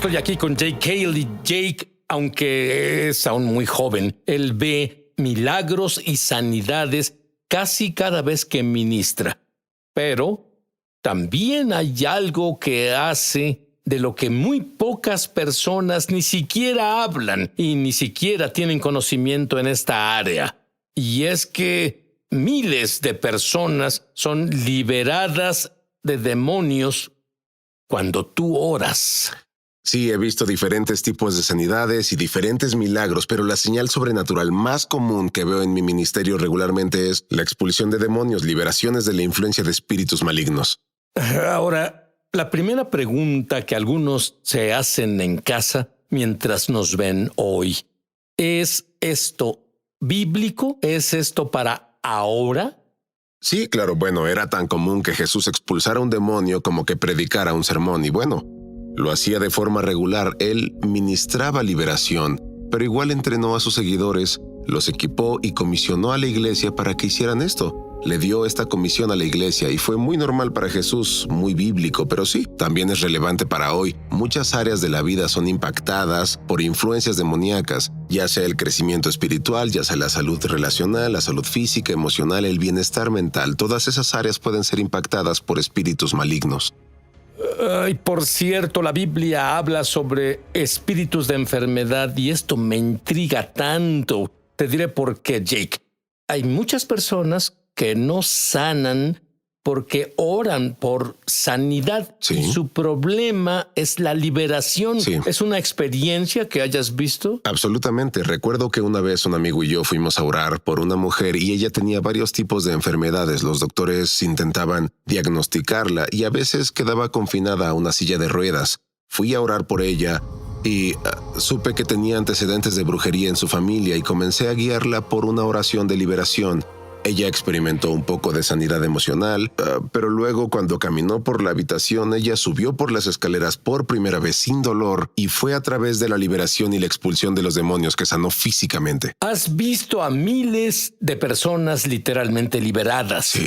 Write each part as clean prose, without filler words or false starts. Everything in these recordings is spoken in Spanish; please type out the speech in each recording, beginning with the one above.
estoy aquí con Jake Cale y Jake, aunque es aún muy joven, él ve milagros y sanidades casi cada vez que ministra. Pero también hay algo que hace de lo que muy pocas personas ni siquiera hablan y ni siquiera tienen conocimiento en esta área. Y es que miles de personas son liberadas de demonios cuando tú oras. Sí, he visto diferentes tipos de sanidades y diferentes milagros, pero la señal sobrenatural más común que veo en mi ministerio regularmente es la expulsión de demonios, liberaciones de la influencia de espíritus malignos. Ahora, la primera pregunta que algunos se hacen en casa mientras nos ven hoy, ¿es esto bíblico? ¿Es esto para ahora? Sí, claro, bueno, era tan común que Jesús expulsara un demonio como que predicara un sermón y bueno, lo hacía de forma regular. Él ministraba liberación, pero igual entrenó a sus seguidores, los equipó y comisionó a la iglesia para que hicieran esto. Le dio esta comisión a la iglesia y fue muy normal para Jesús, muy bíblico, pero sí, también es relevante para hoy. Muchas áreas de la vida son impactadas por influencias demoníacas, ya sea el crecimiento espiritual, ya sea la salud relacional, la salud física, emocional, el bienestar mental. Todas esas áreas pueden ser impactadas por espíritus malignos. Y por cierto, la Biblia habla sobre espíritus de enfermedad y esto me intriga tanto. Te diré por qué, Jake. Hay muchas personas que no sanan porque oran por sanidad. Sí. Y su problema es la liberación. Sí. ¿Es una experiencia que hayas visto? Absolutamente. Recuerdo que una vez un amigo y yo fuimos a orar por una mujer y ella tenía varios tipos de enfermedades. Los doctores intentaban diagnosticarla y a veces quedaba confinada a una silla de ruedas. Fui a orar por ella y supe que tenía antecedentes de brujería en su familia y comencé a guiarla por una oración de liberación. Ella experimentó un poco de sanidad emocional, pero luego cuando caminó por la habitación, ella subió por las escaleras por primera vez sin dolor y fue a través de la liberación y la expulsión de los demonios que sanó físicamente. Has visto a miles de personas literalmente liberadas. Sí.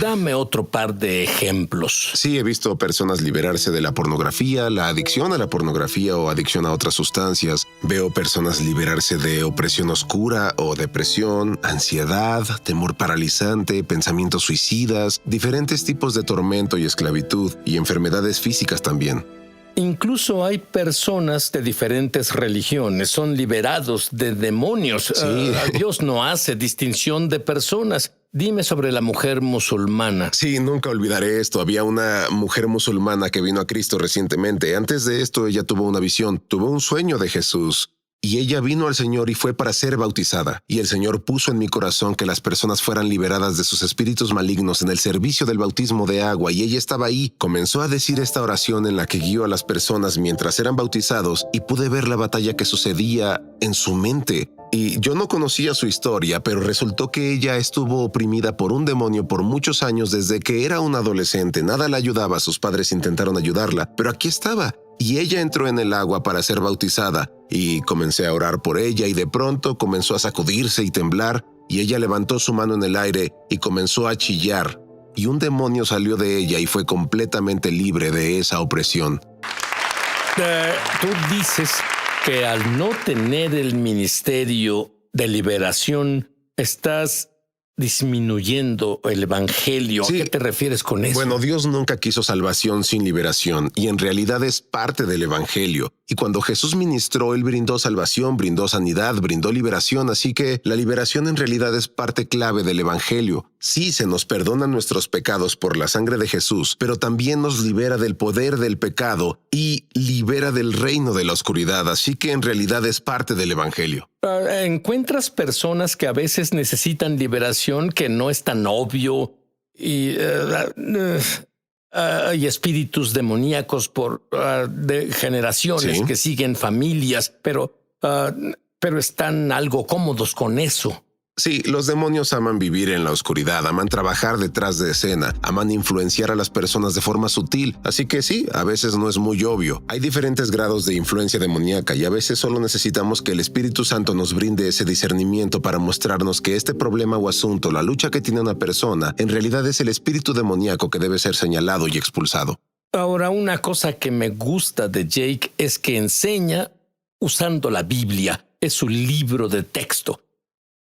Dame otro par de ejemplos. Sí, he visto personas liberarse de la pornografía, la adicción a la pornografía o adicción a otras sustancias. Veo personas liberarse de opresión oscura o depresión, ansiedad, temor paralizante, pensamientos suicidas, diferentes tipos de tormento y esclavitud y enfermedades físicas también. Incluso hay personas de diferentes religiones, son liberados de demonios. Sí. Dios no hace distinción de personas. Dime sobre la mujer musulmana. Sí, nunca olvidaré esto. Había una mujer musulmana que vino a Cristo recientemente. Antes de esto, ella tuvo una visión, tuvo un sueño de Jesús. Y ella vino al Señor y fue para ser bautizada. Y el Señor puso en mi corazón que las personas fueran liberadas de sus espíritus malignos en el servicio del bautismo de agua. Y ella estaba ahí. Comenzó a decir esta oración en la que guió a las personas mientras eran bautizados y pude ver la batalla que sucedía en su mente. Y yo no conocía su historia, pero resultó que ella estuvo oprimida por un demonio por muchos años desde que era una adolescente. Nada la ayudaba, sus padres intentaron ayudarla, pero aquí estaba. Y ella entró en el agua para ser bautizada y comencé a orar por ella y de pronto comenzó a sacudirse y temblar y ella levantó su mano en el aire y comenzó a chillar y un demonio salió de ella y fue completamente libre de esa opresión. Tú dices que al no tener el ministerio de liberación estás disminuyendo el evangelio. Sí. ¿A qué te refieres con eso? Bueno, Dios nunca quiso salvación sin liberación y en realidad es parte del evangelio. Y cuando Jesús ministró, Él brindó salvación, brindó sanidad, brindó liberación, así que la liberación en realidad es parte clave del evangelio. Sí, se nos perdonan nuestros pecados por la sangre de Jesús, pero también nos libera del poder del pecado y libera del reino de la oscuridad, así que en realidad es parte del evangelio. ¿Encuentras personas que a veces necesitan liberación que no es tan obvio y hay espíritus demoníacos de generaciones Sí. que siguen familias, pero están algo cómodos con eso? Sí, los demonios aman vivir en la oscuridad, aman trabajar detrás de escena, aman influenciar a las personas de forma sutil. Así que sí, a veces no es muy obvio. Hay diferentes grados de influencia demoníaca y a veces solo necesitamos que el Espíritu Santo nos brinde ese discernimiento para mostrarnos que este problema o asunto, la lucha que tiene una persona, en realidad es el espíritu demoníaco que debe ser señalado y expulsado. Ahora, una cosa que me gusta de Jake es que enseña usando la Biblia. Es su libro de texto.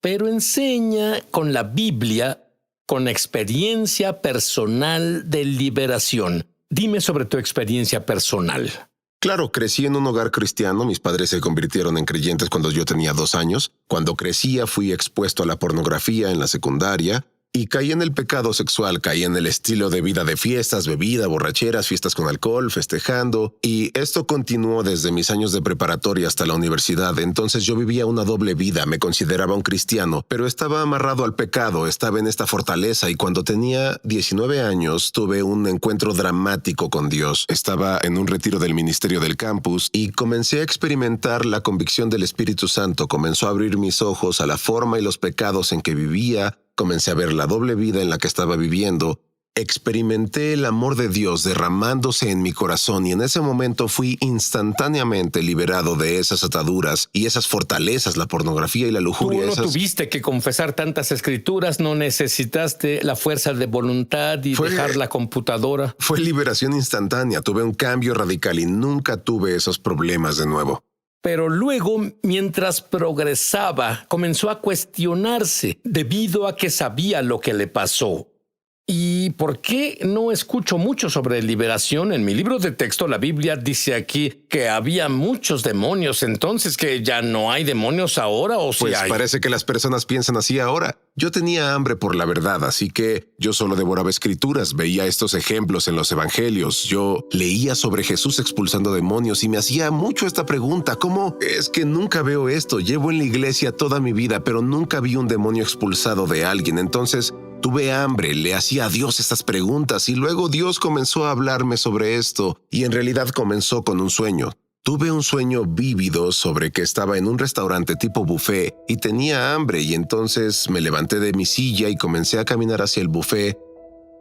Pero enseña con la Biblia, con experiencia personal de liberación. Dime sobre tu experiencia personal. Claro, crecí en un hogar cristiano. Mis padres se convirtieron en creyentes cuando yo tenía 2 años. Cuando crecía fui expuesto a la pornografía en la secundaria y caí en el pecado sexual, caí en el estilo de vida de fiestas, bebida, borracheras, fiestas con alcohol, festejando. Y esto continuó desde mis años de preparatoria hasta la universidad. Entonces yo vivía una doble vida, me consideraba un cristiano, pero estaba amarrado al pecado, estaba en esta fortaleza y cuando tenía 19 años tuve un encuentro dramático con Dios. Estaba en un retiro del ministerio del campus y comencé a experimentar la convicción del Espíritu Santo. Comenzó a abrir mis ojos a la forma y los pecados en que vivía. Comencé a ver la doble vida en la que estaba viviendo. Experimenté el amor de Dios derramándose en mi corazón y en ese momento fui instantáneamente liberado de esas ataduras y esas fortalezas, la pornografía y la lujuria. Tú no tuviste que confesar tantas escrituras, no necesitaste la fuerza de voluntad y dejar la computadora. Fue liberación instantánea, tuve un cambio radical y nunca tuve esos problemas de nuevo. Pero luego, mientras progresaba, comenzó a cuestionarse debido a que sabía lo que le pasó. ¿Y por qué no escucho mucho sobre liberación? En mi libro de texto, la Biblia dice aquí que había muchos demonios. Entonces, ¿que ya no hay demonios ahora o si hay? Pues parece que las personas piensan así ahora. Yo tenía hambre por la verdad, así que yo solo devoraba escrituras, veía estos ejemplos en los evangelios. Yo leía sobre Jesús expulsando demonios y me hacía mucho esta pregunta: ¿cómo es que nunca veo esto? Llevo en la iglesia toda mi vida, pero nunca vi un demonio expulsado de alguien. Entonces tuve hambre, le hacía a Dios estas preguntas y luego Dios comenzó a hablarme sobre esto y en realidad comenzó con un sueño. Tuve un sueño vívido sobre que estaba en un restaurante tipo buffet y tenía hambre y entonces me levanté de mi silla y comencé a caminar hacia el buffet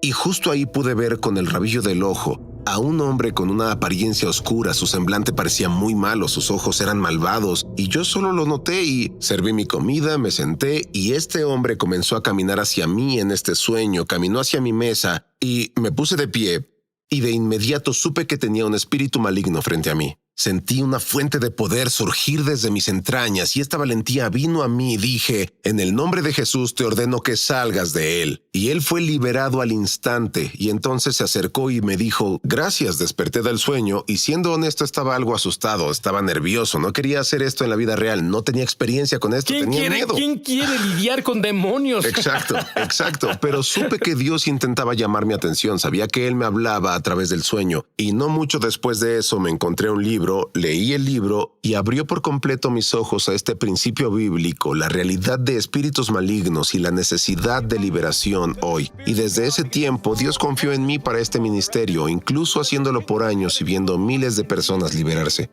y justo ahí pude ver con el rabillo del ojo a un hombre con una apariencia oscura. Su semblante parecía muy malo, sus ojos eran malvados y yo solo lo noté y serví mi comida, me senté y este hombre comenzó a caminar hacia mí en este sueño, caminó hacia mi mesa y me puse de pie y de inmediato supe que tenía un espíritu maligno frente a mí. Sentí una fuente de poder surgir desde mis entrañas y esta valentía vino a mí y dije: en el nombre de Jesús te ordeno que salgas de él. Y él fue liberado al instante y entonces se acercó y me dijo: gracias. Desperté del sueño y siendo honesto estaba algo asustado, estaba nervioso, no quería hacer esto en la vida real, no tenía experiencia con esto, tenía miedo. ¿Quién quiere lidiar con demonios? Exacto, pero supe que Dios intentaba llamar mi atención, sabía que él me hablaba a través del sueño y no mucho después de eso me encontré un libro. Leí el libro y abrió por completo mis ojos a este principio bíblico, la realidad de espíritus malignos y la necesidad de liberación hoy. Y desde ese tiempo Dios confió en mí para este ministerio, incluso haciéndolo por años y viendo miles de personas liberarse.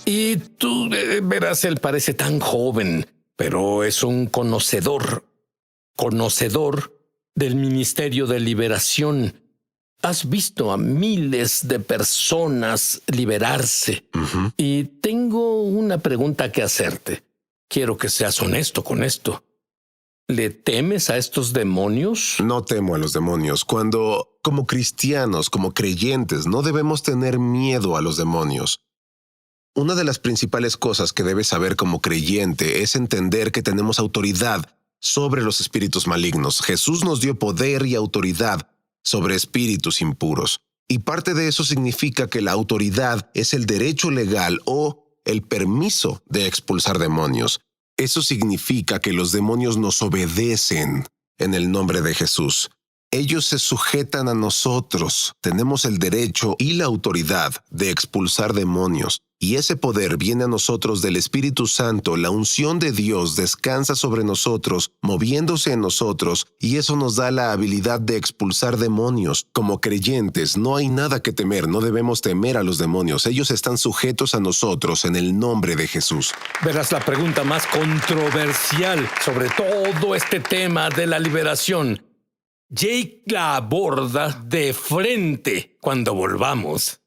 Y tú, verás, él parece tan joven, pero es un conocedor del ministerio de liberación. Has visto a miles de personas liberarse. Y tengo una pregunta que hacerte. Quiero que seas honesto con esto. ¿Le temes a estos demonios? No temo a los demonios. Cuando, como cristianos, como creyentes, no debemos tener miedo a los demonios. Una de las principales cosas que debes saber como creyente es entender que tenemos autoridad sobre los espíritus malignos. Jesús nos dio poder y autoridad sobre espíritus impuros. Y parte de eso significa que la autoridad es el derecho legal o el permiso de expulsar demonios. Eso significa que los demonios nos obedecen en el nombre de Jesús. Ellos se sujetan a nosotros. Tenemos el derecho y la autoridad de expulsar demonios. Y ese poder viene a nosotros del Espíritu Santo. La unción de Dios descansa sobre nosotros, moviéndose en nosotros, y eso nos da la habilidad de expulsar demonios. Como creyentes, no hay nada que temer, no debemos temer a los demonios. Ellos están sujetos a nosotros en el nombre de Jesús. Verás, la pregunta más controversial sobre todo este tema de la liberación. Jake la aborda de frente cuando volvamos.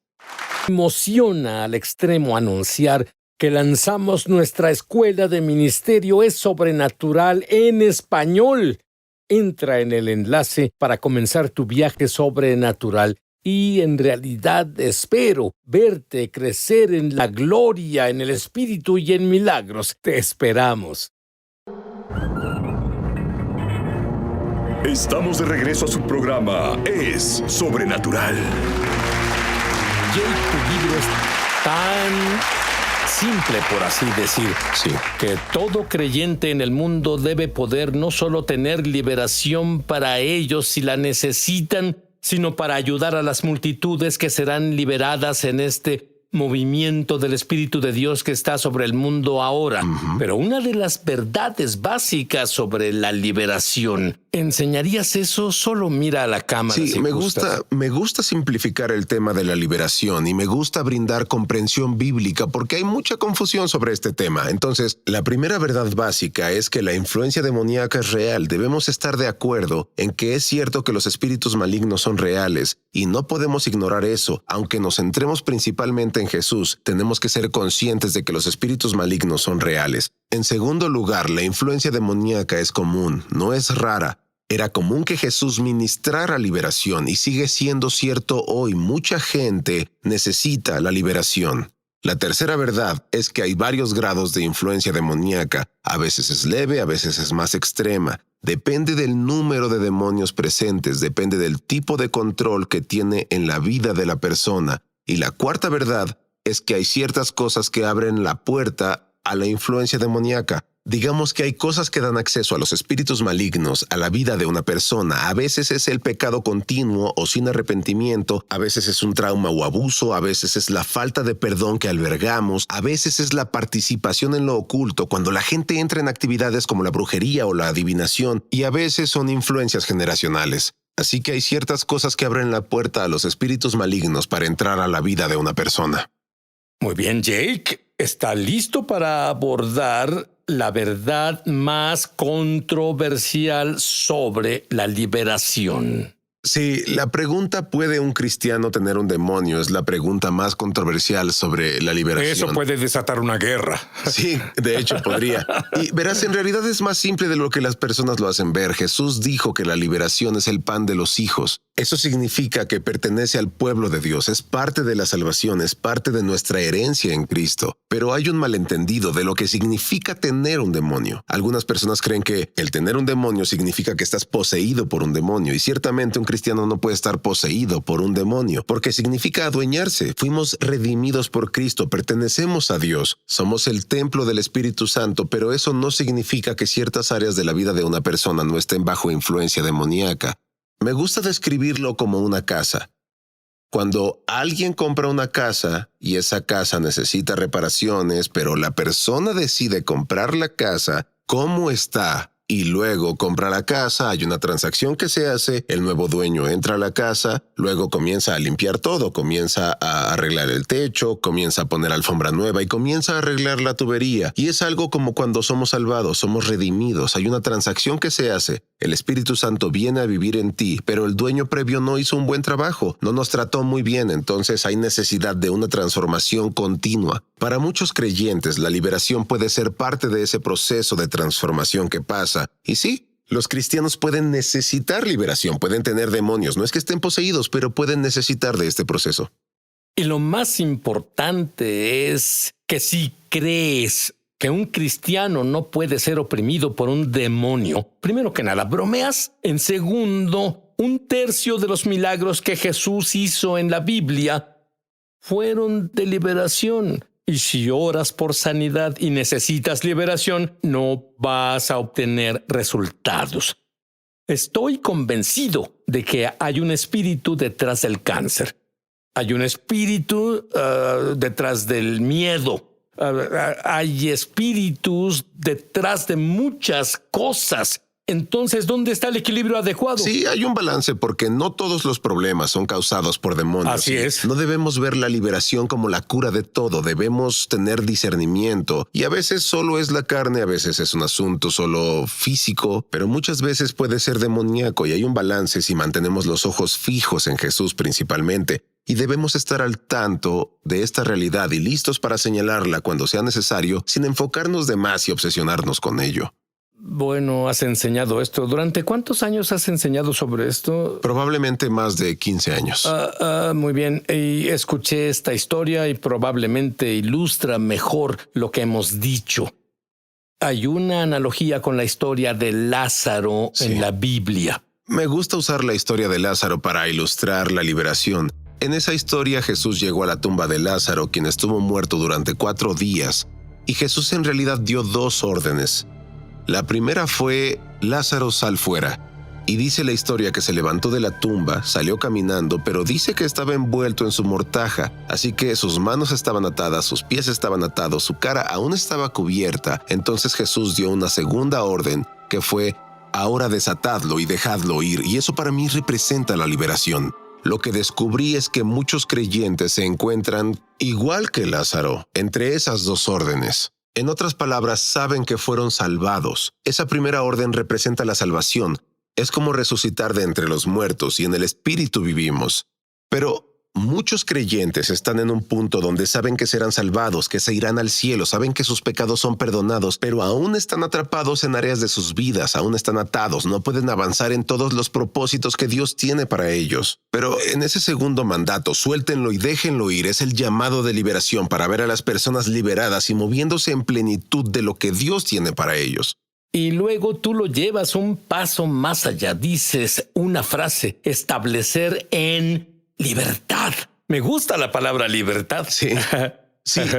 Emociona al extremo anunciar que lanzamos nuestra escuela de ministerio es sobrenatural en español. Entra en el enlace para comenzar tu viaje sobrenatural y en realidad espero verte crecer en la gloria, en el Espíritu y en milagros. Te esperamos. Estamos de regreso a su programa Es Sobrenatural. Jake, tu libro es tan simple, por así decir, Sí. que todo creyente en el mundo debe poder no solo tener liberación para ellos si la necesitan, sino para ayudar a las multitudes que serán liberadas en este movimiento del Espíritu de Dios que está sobre el mundo ahora. Pero una de las verdades básicas sobre la liberación, ¿enseñarías eso? Solo mira a la cámara. Sí, si me gustas. gusta simplificar el tema de la liberación y me gusta brindar comprensión bíblica porque hay mucha confusión sobre este tema. Entonces, la primera verdad básica es que la influencia demoníaca es real. Debemos estar de acuerdo en que es cierto que los espíritus malignos son reales y no podemos ignorar eso. Aunque nos centremos principalmente en Jesús, tenemos que ser conscientes de que los espíritus malignos son reales. En segundo lugar, la influencia demoníaca es común, no es rara. Era común que Jesús ministrara liberación y sigue siendo cierto hoy. Mucha gente necesita la liberación. La tercera verdad es que hay varios grados de influencia demoníaca. A veces es leve, a veces es más extrema. Depende del número de demonios presentes, depende del tipo de control que tiene en la vida de la persona. Y la cuarta verdad es que hay ciertas cosas que abren la puerta a la influencia demoníaca. Digamos que hay cosas que dan acceso a los espíritus malignos a la vida de una persona. A veces es el pecado continuo o sin arrepentimiento, a veces es un trauma o abuso, a veces es la falta de perdón que albergamos, a veces es la participación en lo oculto cuando la gente entra en actividades como la brujería o la adivinación, y a veces son influencias generacionales. Así que hay ciertas cosas que abren la puerta a los espíritus malignos para entrar a la vida de una persona. Muy bien, Jake. ¿Está listo para abordar la verdad más controversial sobre la liberación? Sí, la pregunta ¿puede un cristiano tener un demonio? Es la pregunta más controversial sobre la liberación. Eso puede desatar una guerra. Sí, de hecho podría. Y verás, en realidad es más simple de lo que las personas lo hacen ver. Jesús dijo que la liberación es el pan de los hijos. Eso significa que pertenece al pueblo de Dios, es parte de la salvación, es parte de nuestra herencia en Cristo. Pero hay un malentendido de lo que significa tener un demonio. Algunas personas creen que el tener un demonio significa que estás poseído por un demonio, y ciertamente un cristiano no puede estar poseído por un demonio, porque significa adueñarse. Fuimos redimidos por Cristo, pertenecemos a Dios, somos el templo del Espíritu Santo, pero eso no significa que ciertas áreas de la vida de una persona no estén bajo influencia demoníaca. Me gusta describirlo como una casa. Cuando alguien compra una casa y esa casa necesita reparaciones, pero la persona decide comprar la casa como está y luego compra la casa, hay una transacción que se hace, el nuevo dueño entra a la casa, luego comienza a limpiar todo, comienza a arreglar el techo, comienza a poner alfombra nueva y comienza a arreglar la tubería. Y es algo como cuando somos salvados, somos redimidos, hay una transacción que se hace. El Espíritu Santo viene a vivir en ti, pero el dueño previo no hizo un buen trabajo, no nos trató muy bien, entonces hay necesidad de una transformación continua. Para muchos creyentes, la liberación puede ser parte de ese proceso de transformación que pasa. Y sí, los cristianos pueden necesitar liberación, pueden tener demonios, no es que estén poseídos, pero pueden necesitar de este proceso. Y lo más importante es que si crees que un cristiano no puede ser oprimido por un demonio, primero que nada, bromeas. En segundo, 1/3 de los milagros que Jesús hizo en la Biblia fueron de liberación. Y si oras por sanidad y necesitas liberación, no vas a obtener resultados. Estoy convencido de que hay un espíritu detrás del cáncer. Hay un espíritu detrás del miedo. Hay espíritus detrás de muchas cosas. Entonces, ¿dónde está el equilibrio adecuado? Sí, hay un balance porque no todos los problemas son causados por demonios. Así es. No debemos ver la liberación como la cura de todo. Debemos tener discernimiento. Y a veces solo es la carne, a veces es un asunto solo físico, pero muchas veces puede ser demoníaco y hay un balance si mantenemos los ojos fijos en Jesús principalmente. Y debemos estar al tanto de esta realidad y listos para señalarla cuando sea necesario sin enfocarnos de más y obsesionarnos con ello. Bueno, has enseñado esto. ¿Durante cuántos años has enseñado sobre esto? Probablemente más de 15 años. Muy bien. Y escuché esta historia y probablemente ilustra mejor lo que hemos dicho. Hay una analogía con la historia de Lázaro en la Biblia. Me gusta usar la historia de Lázaro para ilustrar la liberación. En esa historia, Jesús llegó a la tumba de Lázaro, quien estuvo muerto durante 4 días, y Jesús en realidad dio 2 órdenes. La primera fue: Lázaro, sal fuera. Y dice la historia que se levantó de la tumba, salió caminando, pero dice que estaba envuelto en su mortaja, así que sus manos estaban atadas, sus pies estaban atados, su cara aún estaba cubierta. Entonces Jesús dio una segunda orden, que fue: ahora desatadlo y dejadlo ir. Y eso para mí representa la liberación. Lo que descubrí es que muchos creyentes se encuentran, igual que Lázaro, entre esas 2 órdenes. En otras palabras, saben que fueron salvados. Esa primera orden representa la salvación. Es como resucitar de entre los muertos, y en el Espíritu vivimos. Pero muchos creyentes están en un punto donde saben que serán salvados, que se irán al cielo, saben que sus pecados son perdonados, pero aún están atrapados en áreas de sus vidas, aún están atados, no pueden avanzar en todos los propósitos que Dios tiene para ellos. Pero en ese segundo mandato, suéltenlo y déjenlo ir, es el llamado de liberación para ver a las personas liberadas y moviéndose en plenitud de lo que Dios tiene para ellos. Y luego tú lo llevas un paso más allá. Dices una frase: establecer en libertad. Me gusta la palabra libertad. Sí,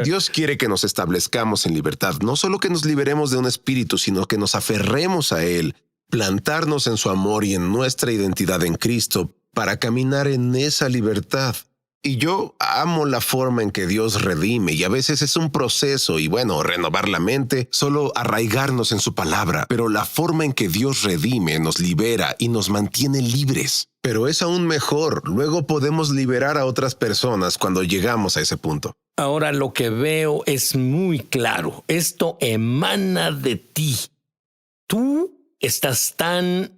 Dios quiere que nos establezcamos en libertad. No solo que nos liberemos de un espíritu, sino que nos aferremos a Él, plantarnos en su amor y en nuestra identidad en Cristo para caminar en esa libertad. Y yo amo la forma en que Dios redime, y a veces es un proceso, y bueno, renovar la mente, solo arraigarnos en su palabra, pero la forma en que Dios redime nos libera y nos mantiene libres. Pero es aún mejor, luego podemos liberar a otras personas cuando llegamos a ese punto. Ahora lo que veo es muy claro. Esto emana de ti. Tú estás tan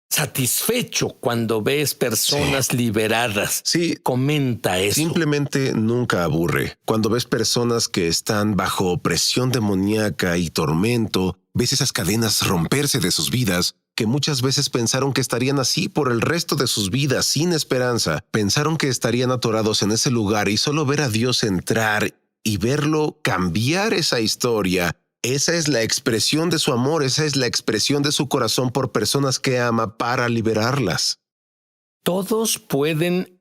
satisfecho cuando ves personas liberadas. Sí. Comenta eso. Simplemente nunca aburre. Cuando ves personas que están bajo opresión demoníaca y tormento, ves esas cadenas romperse de sus vidas, que muchas veces pensaron que estarían así por el resto de sus vidas, sin esperanza. Pensaron que estarían atorados en ese lugar, y solo ver a Dios entrar y verlo cambiar esa historia. Esa es la expresión de su amor, esa es la expresión de su corazón por personas que ama para liberarlas. Todos pueden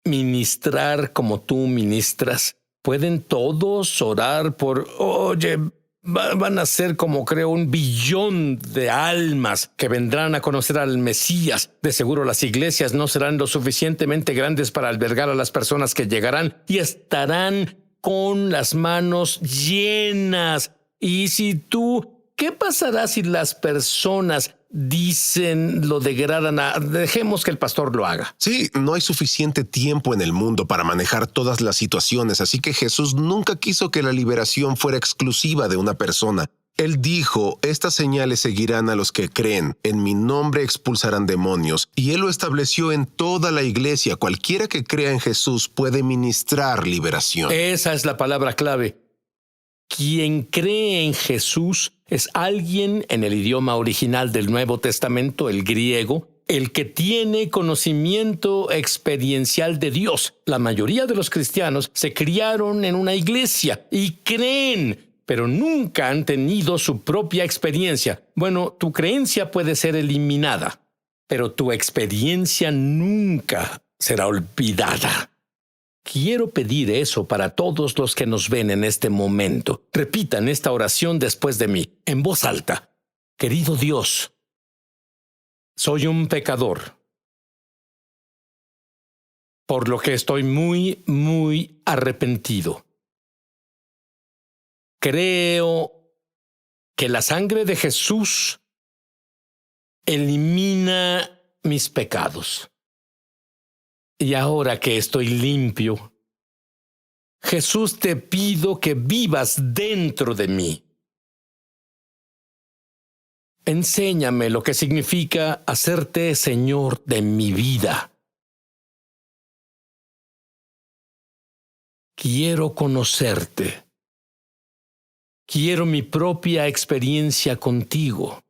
ministrar como tú ministras. Pueden todos orar por, oye, van a ser como creo 1 billón de almas que vendrán a conocer al Mesías. De seguro las iglesias no serán lo suficientemente grandes para albergar a las personas que llegarán y estarán con las manos llenas. Y si tú, ¿qué pasará si las personas dicen, lo degradan a, dejemos que el pastor lo haga? Sí, no hay suficiente tiempo en el mundo para manejar todas las situaciones, así que Jesús nunca quiso que la liberación fuera exclusiva de una persona. Él dijo: estas señales seguirán a los que creen, en mi nombre expulsarán demonios, y Él lo estableció en toda la iglesia. Cualquiera que crea en Jesús puede ministrar liberación. Esa es la palabra clave. Quien cree en Jesús es alguien, en el idioma original del Nuevo Testamento, el griego, el que tiene conocimiento experiencial de Dios. La mayoría de los cristianos se criaron en una iglesia y creen, pero nunca han tenido su propia experiencia. Bueno, tu creencia puede ser eliminada, pero tu experiencia nunca será olvidada. Quiero pedir eso para todos los que nos ven en este momento. Repitan esta oración después de mí, en voz alta. Querido Dios, soy un pecador, por lo que estoy muy, muy arrepentido. Creo que la sangre de Jesús elimina mis pecados. Y ahora que estoy limpio, Jesús, te pido que vivas dentro de mí. Enséñame lo que significa hacerte Señor de mi vida. Quiero conocerte Quiero mi propia experiencia contigo.